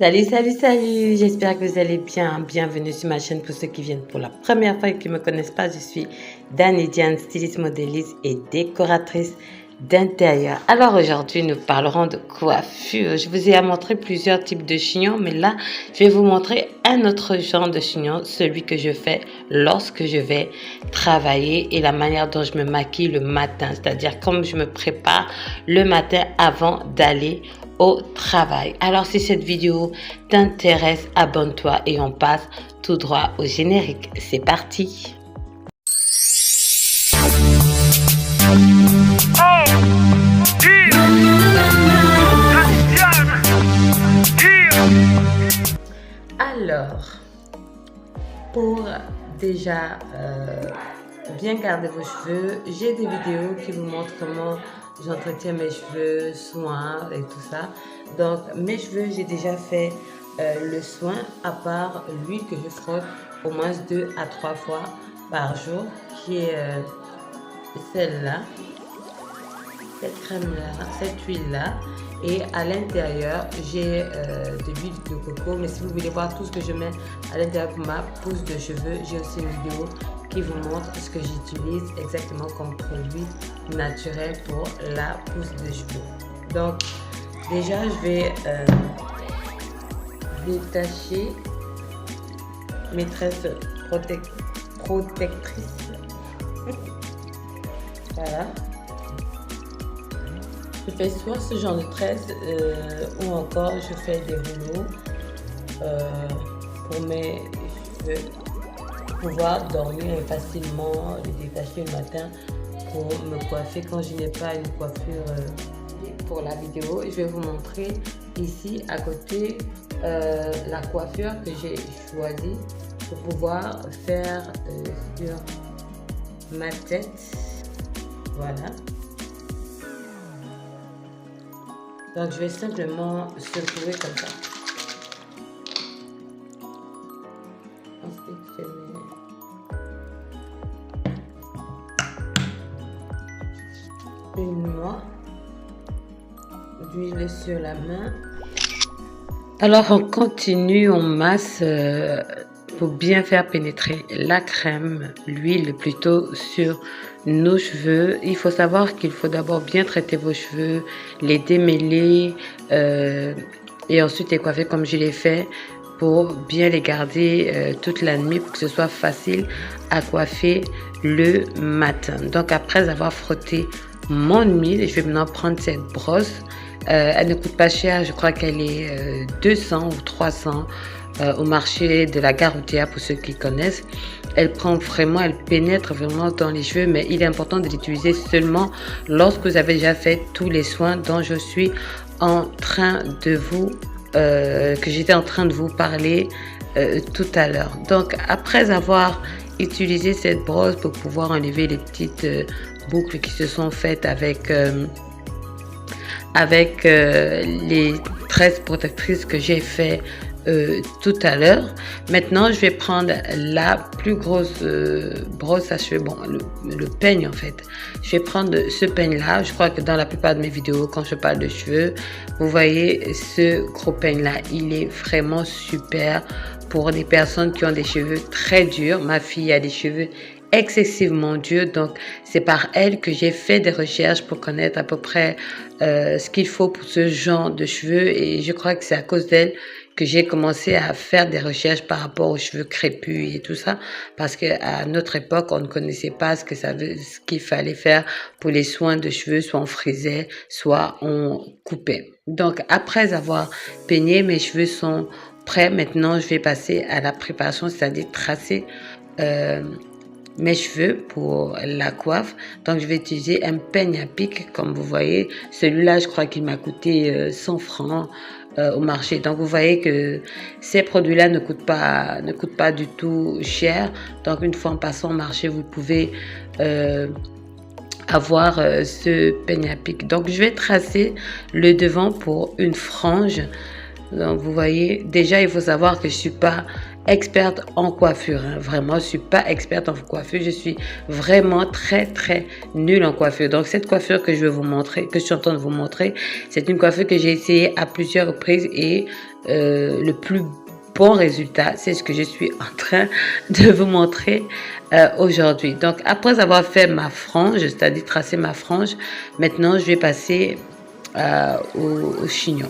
Salut, salut, salut, j'espère que vous allez bien. Bienvenue sur ma chaîne pour ceux qui viennent pour la première fois et qui ne me connaissent pas. Je suis Dany Diane, styliste, modéliste et décoratrice d'intérieur. Alors aujourd'hui, nous parlerons de coiffure. Je vous ai montré plusieurs types de chignons, mais là, je vais vous montrer un autre genre de chignon, celui que je fais lorsque je vais travailler et la manière dont je me maquille le matin, c'est-à-dire comme je me prépare le matin avant d'aller au travail. Alors si cette vidéo t'intéresse, abonne-toi et on passe tout droit au générique. C'est parti. Alors, pour déjà bien garder vos cheveux, j'ai des vidéos qui vous montrent comment j'entretiens mes cheveux, soins et tout ça. Donc mes cheveux, j'ai déjà fait le soin, à part l'huile que je frotte au moins 2 à 3 fois par jour, qui est celle-là, cette crème-là, cette huile-là. Et à l'intérieur, j'ai de l'huile de coco. Mais si vous voulez voir tout ce que je mets à l'intérieur pour ma pousse de cheveux, j'ai aussi une vidéo qui vous montre ce que j'utilise exactement comme produit naturel pour la pousse de cheveux. Donc, déjà, je vais détacher mes tresses protectrices. Voilà. Je fais soit ce genre de tresse ou encore je fais des rouleaux pour mes cheveux, pour pouvoir dormir facilement, les détacher le matin pour me coiffer quand je n'ai pas une coiffure pour la vidéo. Je vais vous montrer ici à côté la coiffure que j'ai choisie pour pouvoir faire sur ma tête. Voilà. Donc je vais simplement secouer comme ça. Ensuite je mets une noix d'huile sur la main. Alors on continue, on masse pour bien faire pénétrer la crème, l'huile plutôt sur nos cheveux. Il faut savoir qu'il faut d'abord bien traiter vos cheveux, les démêler et ensuite les coiffer comme je l'ai fait pour bien les garder toute la nuit pour que ce soit facile à coiffer le matin. Donc après avoir frotté mon huile, je vais maintenant prendre cette brosse. Elle ne coûte pas cher, je crois qu'elle est 200 ou 300 au marché de la gare routière pour ceux qui connaissent. Elle prend vraiment, elle pénètre vraiment dans les cheveux, mais il est important de l'utiliser seulement lorsque vous avez déjà fait tous les soins dont je suis en train de vous, que j'étais en train de vous parler tout à l'heure. Donc après avoir utilisé cette brosse pour pouvoir enlever les petites boucles qui se sont faites avec les tresses protectrices que j'ai fait tout à l'heure. Maintenant, je vais prendre la plus grosse brosse à cheveux, bon, le peigne en fait. Je vais prendre ce peigne-là. Je crois que dans la plupart de mes vidéos, quand je parle de cheveux, vous voyez ce gros peigne-là. Il est vraiment super pour des personnes qui ont des cheveux très durs. Ma fille a des cheveux excessivement durs, donc c'est par elle que j'ai fait des recherches pour connaître à peu près ce qu'il faut pour ce genre de cheveux, et je crois que c'est à cause d'elle que j'ai commencé à faire des recherches par rapport aux cheveux crépus et tout ça, parce qu'à notre époque, on ne connaissait pas ce qu'il fallait faire pour les soins de cheveux, soit on frisait, soit on coupait. Donc après avoir peigné, mes cheveux sont prêts. Maintenant, je vais passer à la préparation, c'est-à-dire tracer mes cheveux pour la coiffe. Donc je vais utiliser un peigne à pic, comme vous voyez. Celui-là, je crois qu'il m'a coûté 100 francs au marché. Donc vous voyez que ces produits-là ne coûtent pas du tout cher. Donc une fois en passant au marché, vous pouvez avoir ce peigne à pic. Donc je vais tracer le devant pour une frange. Donc vous voyez, déjà il faut savoir que je suis pas experte en coiffure, hein. Vraiment, je suis pas experte en coiffure. Je suis vraiment très nulle en coiffure. Donc cette coiffure que je vais vous montrer, que je suis en train de vous montrer, c'est une coiffure que j'ai essayée à plusieurs reprises et le plus bon résultat. C'est ce que je suis en train de vous montrer aujourd'hui. Donc, après avoir fait ma frange, c'est-à-dire tracer ma frange, maintenant, je vais passer au chignon.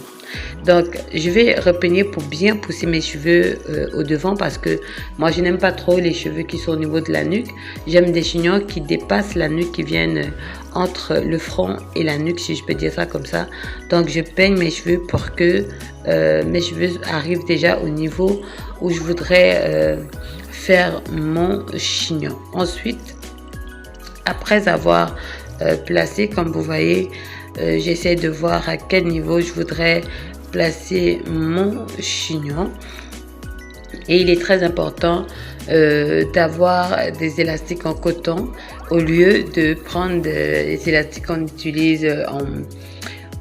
Donc, je vais repeigner pour bien pousser mes cheveux au devant parce que moi, je n'aime pas trop les cheveux qui sont au niveau de la nuque. J'aime des chignons qui dépassent la nuque, qui viennent entre le front et la nuque, si je peux dire ça comme ça. Donc, je peigne mes cheveux pour que mes cheveux arrivent déjà au niveau où je voudrais faire mon chignon. Ensuite, après avoir placé, comme vous voyez, j'essaie de voir à quel niveau je voudrais placer mon chignon. Et il est très important d'avoir des élastiques en coton au lieu de prendre des élastiques qu'on utilise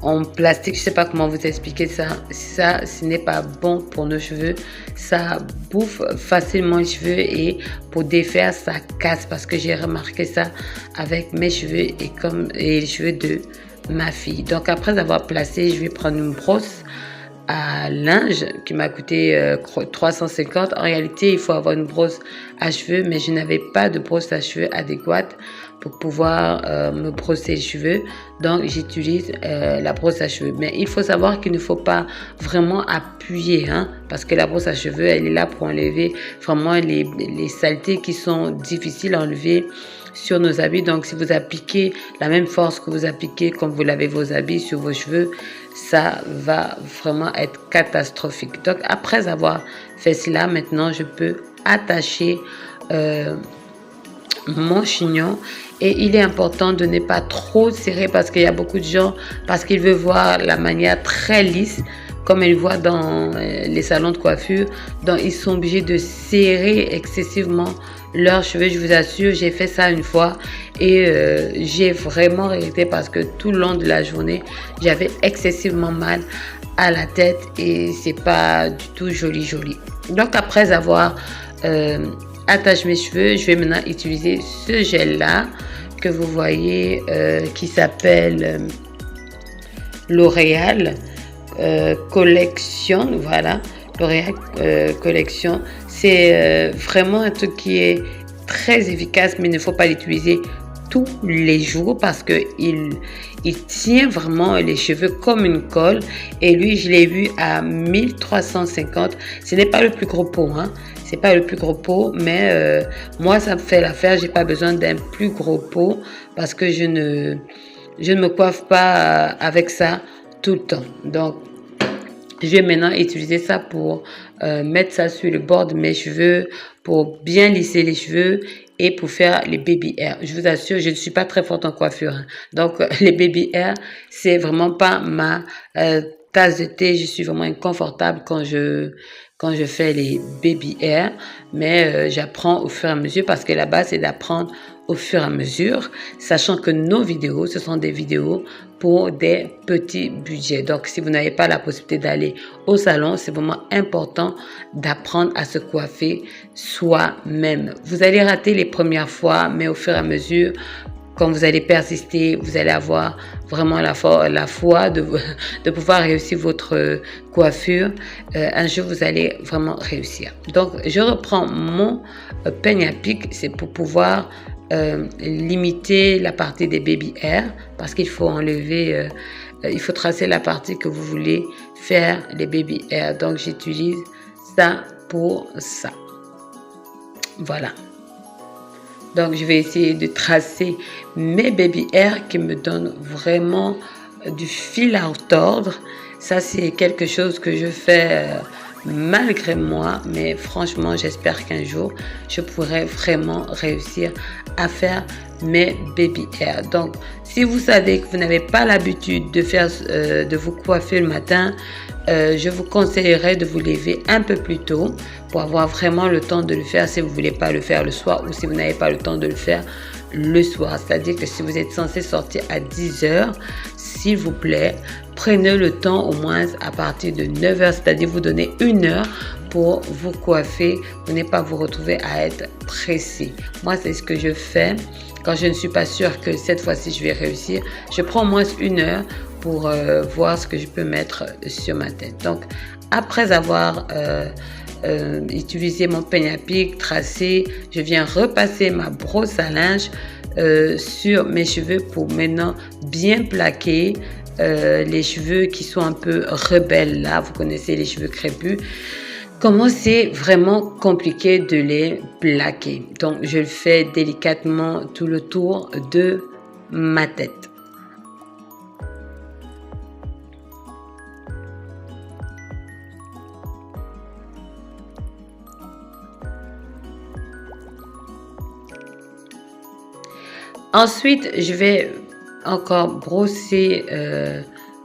en plastique. Je ne sais pas comment vous expliquer ça. Ça, ce n'est pas bon pour nos cheveux. Ça bouffe facilement les cheveux et pour défaire, ça casse parce que j'ai remarqué ça avec mes cheveux et les cheveux de ma fille. Donc après avoir placé, je vais prendre une brosse à linge qui m'a coûté 350. En réalité, il faut avoir une brosse à cheveux, mais je n'avais pas de brosse à cheveux adéquate pour pouvoir me brosser les cheveux. Donc, j'utilise la brosse à cheveux. Mais il faut savoir qu'il ne faut pas vraiment appuyer, hein, parce que la brosse à cheveux, elle est là pour enlever vraiment les saletés qui sont difficiles à enlever sur nos habits. Donc, si vous appliquez la même force que vous appliquez quand vous lavez vos habits sur vos cheveux, ça va vraiment être catastrophique. Donc, après avoir fait cela, maintenant, je peux attacher mon chignon. Et il est important de ne pas trop serrer parce qu'il y a beaucoup de gens, parce qu'ils veulent voir la manière très lisse, comme ils voient dans les salons de coiffure. Donc, ils sont obligés de serrer excessivement leurs cheveux. Je vous assure, j'ai fait ça une fois et j'ai vraiment regretté parce que tout le long de la journée, j'avais excessivement mal à la tête et c'est pas du tout joli. Donc, après avoir attaché mes cheveux, je vais maintenant utiliser ce gel-là que vous voyez qui s'appelle L'Oréal Collection. Voilà, L'Oréal Collection. C'est vraiment un truc qui est très efficace, mais il ne faut pas l'utiliser tous les jours parce que il tient vraiment les cheveux comme une colle. Et lui, je l'ai vu à 1350. Ce n'est pas le plus gros pot, hein. C'est pas le plus gros pot, mais moi, ça me fait l'affaire. J'ai pas besoin d'un plus gros pot parce que je ne me coiffe pas avec ça tout le temps. Donc, je vais maintenant utiliser ça pour mettre ça sur le bord de mes cheveux, pour bien lisser les cheveux et pour faire les baby hair. Je vous assure, je ne suis pas très forte en coiffure, hein. Donc, les baby hair, c'est vraiment pas ma tasse de thé. Je suis vraiment inconfortable quand je fais les baby hair, mais j'apprends au fur et à mesure parce que la base, c'est d'apprendre au fur et à mesure, sachant que nos vidéos, ce sont des vidéos pour des petits budgets. Donc, si vous n'avez pas la possibilité d'aller au salon, c'est vraiment important d'apprendre à se coiffer soi-même. Vous allez rater les premières fois, mais au fur et à mesure, quand vous allez persister, vous allez avoir vraiment la foi de pouvoir réussir votre coiffure. Un jour, vous allez vraiment réussir. Donc, je reprends mon peigne à pic. C'est pour pouvoir limiter la partie des baby hair parce qu'il faut enlever, il faut tracer la partie que vous voulez faire les baby hair. Donc, j'utilise ça pour ça. Voilà. Donc, je vais essayer de tracer mes baby hair qui me donnent vraiment du fil à retordre. Ça, c'est quelque chose que je fais malgré moi, mais franchement, j'espère qu'un jour, je pourrai vraiment réussir à faire mes baby hair. Donc, si vous savez que vous n'avez pas l'habitude de vous coiffer le matin, je vous conseillerais de vous lever un peu plus tôt pour avoir vraiment le temps de le faire si vous ne voulez pas le faire le soir ou si vous n'avez pas le temps de le faire le soir. C'est-à-dire que si vous êtes censé sortir à 10 heures, s'il vous plaît, prenez le temps au moins à partir de 9 heures, c'est-à-dire vous donnez 1 heure pour vous coiffer, pour ne pas vous retrouver à être pressé. Moi, c'est ce que je fais quand je ne suis pas sûre que cette fois-ci je vais réussir. Je prends au moins 1 heure pour voir ce que je peux mettre sur ma tête. Donc, après avoir utilisé mon peigne à pic, tracé, je viens repasser ma brosse à linge sur mes cheveux pour maintenant bien plaquer les cheveux qui sont un peu rebelles là. Vous connaissez les cheveux crépus. Comment c'est vraiment compliqué de les plaquer. Donc, je le fais délicatement tout le tour de ma tête. Ensuite, je vais encore brosser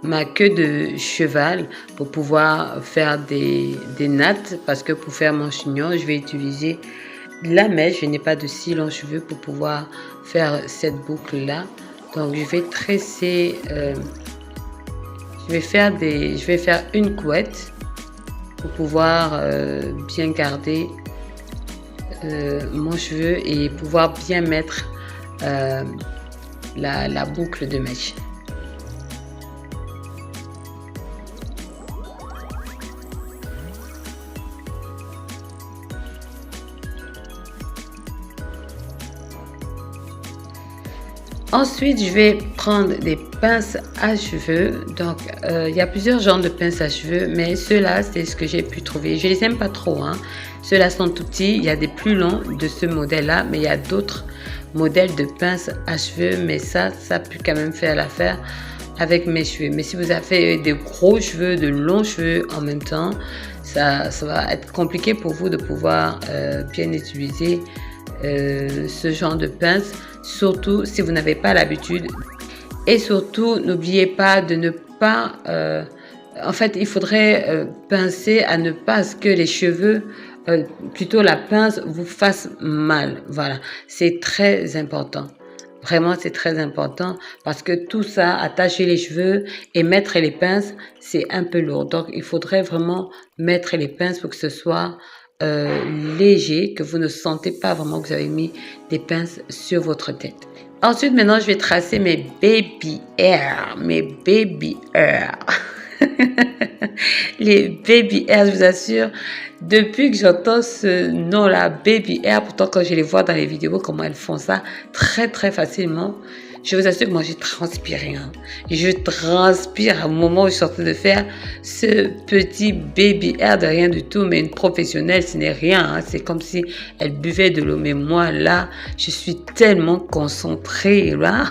ma queue de cheval pour pouvoir faire des nattes, parce que pour faire mon chignon, je vais utiliser la mèche. Je n'ai pas de cils en cheveux pour pouvoir faire cette boucle là. Donc je vais tresser, je vais faire une couette pour pouvoir bien garder mon cheveu et pouvoir bien mettre la boucle de mèche. Ensuite, je vais prendre des pinces à cheveux. Donc, il y a plusieurs genres de pinces à cheveux, mais ceux-là, c'est ce que j'ai pu trouver. Je les aime pas trop, hein. Ceux-là sont tout petits. Il y a des plus longs de ce modèle-là, mais il y a d'autres modèles de pinces à cheveux. Mais ça peut quand même faire l'affaire avec mes cheveux. Mais si vous avez des gros cheveux, de longs cheveux en même temps, ça va être compliqué pour vous de pouvoir bien utiliser ce genre de pince, surtout si vous n'avez pas l'habitude. Et surtout, n'oubliez pas de ne pas en fait, il faudrait pincer à ne pas que les cheveux, plutôt la pince, vous fasse mal. Voilà, c'est très important. Vraiment, c'est très important parce que tout ça, attacher les cheveux et mettre les pinces, c'est un peu lourd. Donc, il faudrait vraiment mettre les pinces pour que ce soit léger, que vous ne sentez pas vraiment que vous avez mis des pinces sur votre tête. Ensuite, maintenant, je vais tracer mes baby hairs. Mes baby hairs. Les baby hairs, je vous assure, depuis que j'entends ce nom-là, baby hair, pourtant quand je les vois dans les vidéos, comment elles font ça très très facilement, je vous assure que moi j'ai transpiré. Hein. Je transpire au moment où je suis en train de faire ce petit baby hair de rien du tout, mais une professionnelle, ce n'est rien. Hein. C'est comme si elle buvait de l'eau. Mais moi là, je suis tellement concentrée là.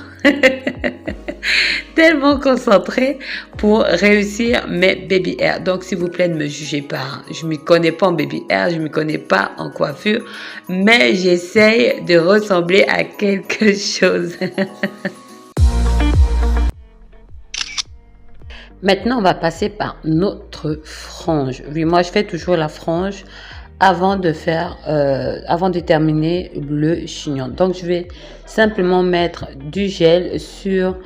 Tellement concentrée pour réussir mes baby hair. Donc, s'il vous plaît, ne me jugez pas. Je ne m'y connais pas en baby hair, je ne m'y connais pas en coiffure, mais j'essaye de ressembler à quelque chose. Maintenant, on va passer par notre frange. Oui, moi, je fais toujours la frange avant de terminer le chignon. Donc, je vais simplement mettre du gel sur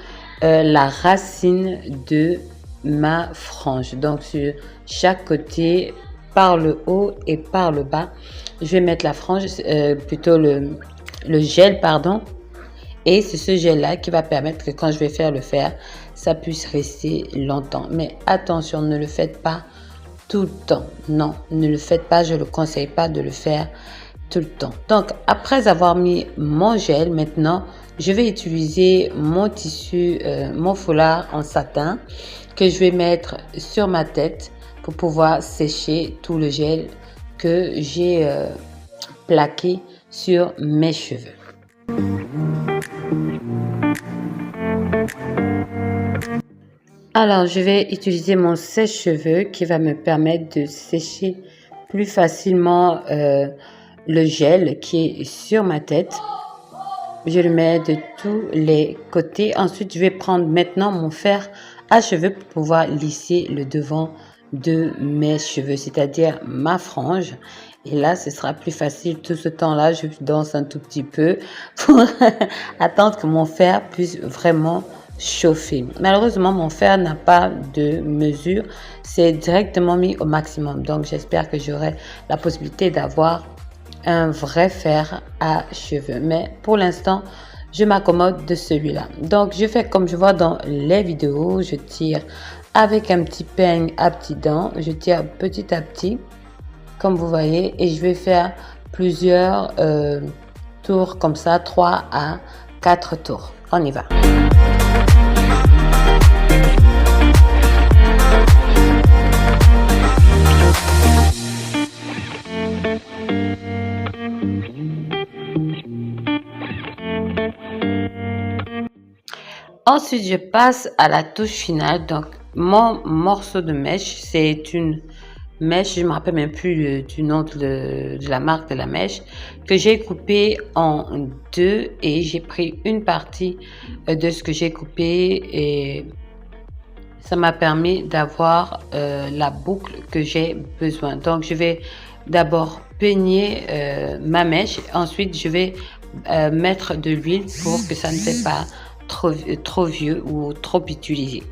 la racine de ma frange. Donc, sur chaque côté, par le haut et par le bas, je vais mettre la frange, plutôt le gel, pardon. Et c'est ce gel-là qui va permettre que quand je vais faire le fer, ça puisse rester longtemps. Mais attention, ne le faites pas tout le temps. Non, ne le faites pas. Je ne le conseille pas de le faire tout le temps. Donc, après avoir mis mon gel, maintenant, je vais utiliser mon tissu, mon foulard en satin que je vais mettre sur ma tête pour pouvoir sécher tout le gel que j'ai plaqué sur mes cheveux. Alors, je vais utiliser mon sèche-cheveux qui va me permettre de sécher plus facilement le gel qui est sur ma tête. Je le mets de tous les côtés. Ensuite, je vais prendre maintenant mon fer à cheveux pour pouvoir lisser le devant de mes cheveux, c'est-à-dire ma frange. Et là, ce sera plus facile. Tout ce temps-là, je danse un tout petit peu pour attendre que mon fer puisse vraiment chauffer. Malheureusement, mon fer n'a pas de mesure. C'est directement mis au maximum. Donc, j'espère que j'aurai la possibilité d'avoir un vrai fer à cheveux. Mais pour l'instant, je m'accommode de celui-là. Donc, je fais comme je vois dans les vidéos. Je tire avec un petit peigne à petits dents. Je tire petit à petit, comme vous voyez, et je vais faire plusieurs tours comme ça, 3 à 4 tours. On y va. Ensuite, je passe à la touche finale. Donc, mon morceau de mèche, c'est une mèche, je ne me rappelle même plus du nom de la marque de la mèche, que j'ai coupé en deux et j'ai pris une partie de ce que j'ai coupé et ça m'a permis d'avoir la boucle que j'ai besoin. Donc, je vais d'abord peigner ma mèche. Ensuite, je vais mettre de l'huile pour que ça ne fait pas trop vieux ou trop utilisé.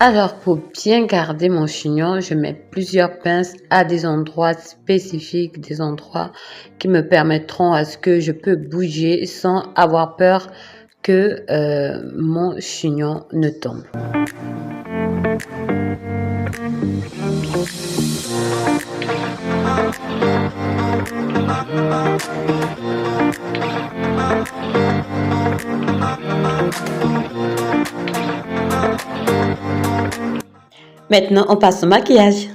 Alors, pour bien garder mon chignon, je mets plusieurs pinces à des endroits spécifiques, des endroits qui me permettront à ce que je peux bouger sans avoir peur que mon chignon ne tombe. Maintenant, on passe au maquillage.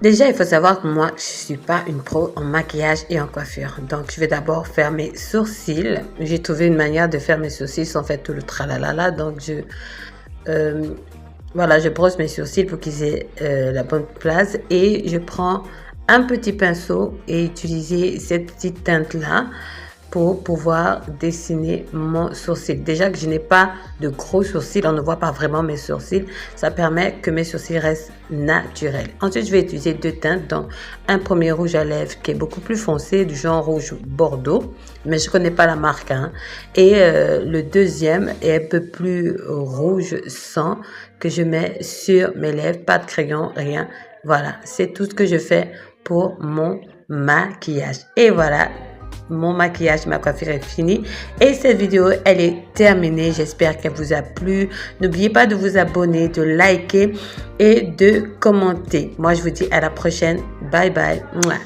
Déjà, il faut savoir que moi, je ne suis pas une pro en maquillage et en coiffure. Donc, je vais d'abord faire mes sourcils. J'ai trouvé une manière de faire mes sourcils sans faire tout le tralalala. Donc, voilà, je brosse mes sourcils pour qu'ils aient la bonne place. Et je prends un petit pinceau et utiliser cette petite teinte-là pour pouvoir dessiner mon sourcil. Déjà que je n'ai pas de gros sourcils, on ne voit pas vraiment mes sourcils. Ça permet que mes sourcils restent naturels. Ensuite, je vais utiliser deux teintes. Donc, un premier rouge à lèvres qui est beaucoup plus foncé, du genre rouge bordeaux, mais je connais pas la marque. Hein. Et le deuxième est un peu plus rouge sang que je mets sur mes lèvres. Pas de crayon, rien. Voilà, c'est tout ce que je fais pour mon maquillage. Et voilà. Mon maquillage, ma coiffure est finie et cette vidéo, elle est terminée. J'espère qu'elle vous a plu. N'oubliez pas de vous abonner, de liker et de commenter. Moi, je vous dis à la prochaine. Bye bye. Mouah.